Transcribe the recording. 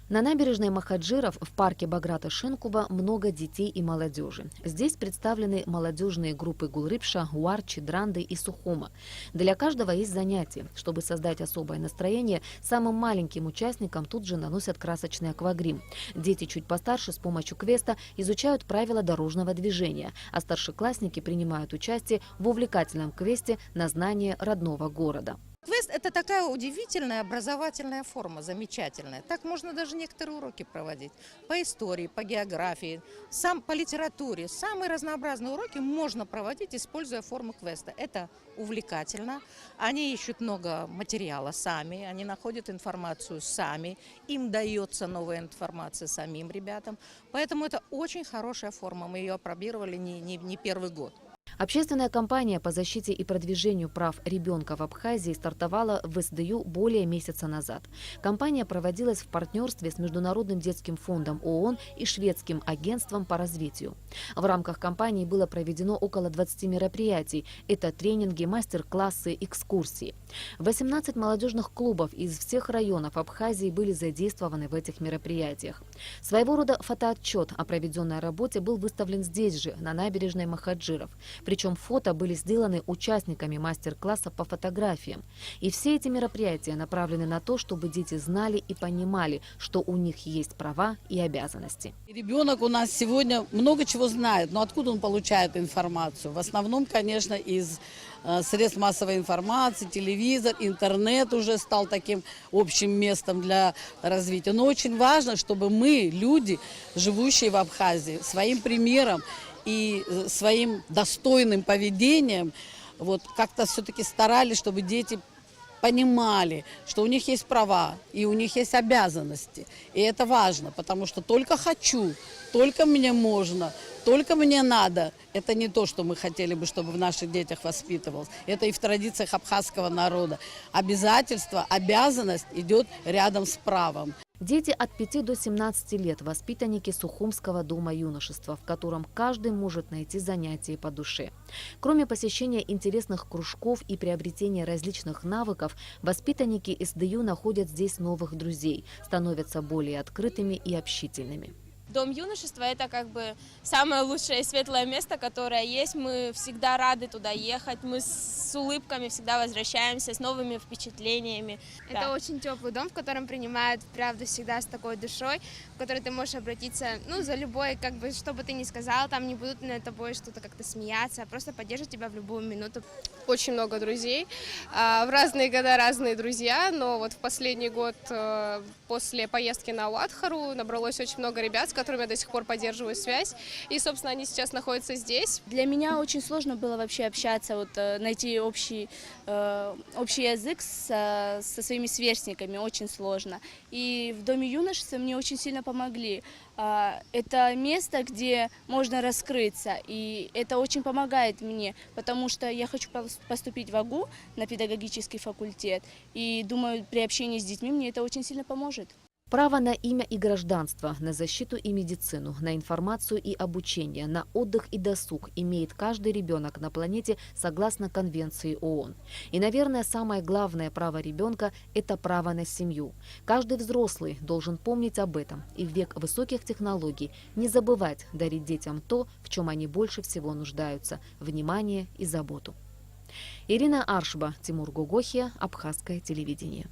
На набережной Махаджиров в парке Баграта Шенкуба много детей и молодежи. Здесь представлены молодежные группы Гулрипша, Уарчи, Дранды и Сухума. Для каждого есть занятие. Чтобы создать особое настроение, самым маленьким участникам тут же наносят красочный аквагрим. Дети чуть постарше с помощью квеста изучают правила дорожного движения, а старшеклассники принимают участие в увлекательном квесте на знание родного города. Квест – это такая удивительная образовательная форма, замечательная. Так можно даже некоторые уроки проводить. По истории, по географии, по литературе. Самые разнообразные уроки можно проводить, используя форму квеста. Это увлекательно. Они ищут много материала сами, они находят информацию сами. Им дается новая информация самим ребятам. Поэтому это очень хорошая форма. Мы ее опробировали не первый год. Общественная кампания по защите и продвижению прав ребенка в Абхазии стартовала в СДЮ более месяца назад. Кампания проводилась в партнерстве с Международным детским фондом ООН и Шведским агентством по развитию. В рамках кампании было проведено около 20 мероприятий. Это тренинги, мастер-классы, экскурсии. 18 молодежных клубов из всех районов Абхазии были задействованы в этих мероприятиях. Своего рода фотоотчет о проведенной работе был выставлен здесь же, на набережной Махаджиров. Причем фото были сделаны участниками мастер-класса по фотографиям. И все эти мероприятия направлены на то, чтобы дети знали и понимали, что у них есть права и обязанности. Ребенок у нас сегодня много чего знает, но откуда он получает информацию? В основном, конечно, из средств массовой информации, телевизор, интернет уже стал таким общим местом для развития. Но очень важно, чтобы мы, люди, живущие в Абхазии, своим примером и своим достойным поведением вот как-то все-таки старались, чтобы дети понимали, что у них есть права и у них есть обязанности. И это важно, потому что только хочу, только мне можно, только мне надо. Это не то, что мы хотели бы, чтобы в наших детях воспитывалось. Это и в традициях абхазского народа. Обязательство, обязанность идет рядом с правом. Дети от 5 до 17 лет – воспитанники Сухумского дома юношества, в котором каждый может найти занятие по душе. Кроме посещения интересных кружков и приобретения различных навыков, воспитанники СДЮ находят здесь новых друзей, становятся более открытыми и общительными. Дом юношества – это как бы самое лучшее и светлое место, которое есть. Мы всегда рады туда ехать, мы с улыбками всегда возвращаемся, с новыми впечатлениями. Это очень теплый дом, в котором принимают, правда, всегда с такой душой, в который ты можешь обратиться, за любой, как бы, что бы ты ни сказал, там не будут над тобой что-то как-то смеяться, а просто поддержат тебя в любую минуту. Очень много друзей, в разные года разные друзья, но вот в последний год после поездки на Уатхару набралось очень много ребят, с которыми я до сих пор поддерживаю связь, и, собственно, они сейчас находятся здесь. Для меня очень сложно было вообще общаться, найти общий язык со своими сверстниками, очень сложно. И в Доме юношества мне очень сильно помогли. Это место, где можно раскрыться, и это очень помогает мне, потому что я хочу поступить в АГУ на педагогический факультет, и думаю, при общении с детьми мне это очень сильно поможет. Право на имя и гражданство, на защиту и медицину, на информацию и обучение, на отдых и досуг имеет каждый ребенок на планете согласно Конвенции ООН. И, наверное, самое главное право ребенка – это право на семью. Каждый взрослый должен помнить об этом и в век высоких технологий не забывать дарить детям то, в чем они больше всего нуждаются – внимание и заботу. Ирина Аршба, Тимур Гугохия, Абхазское телевидение.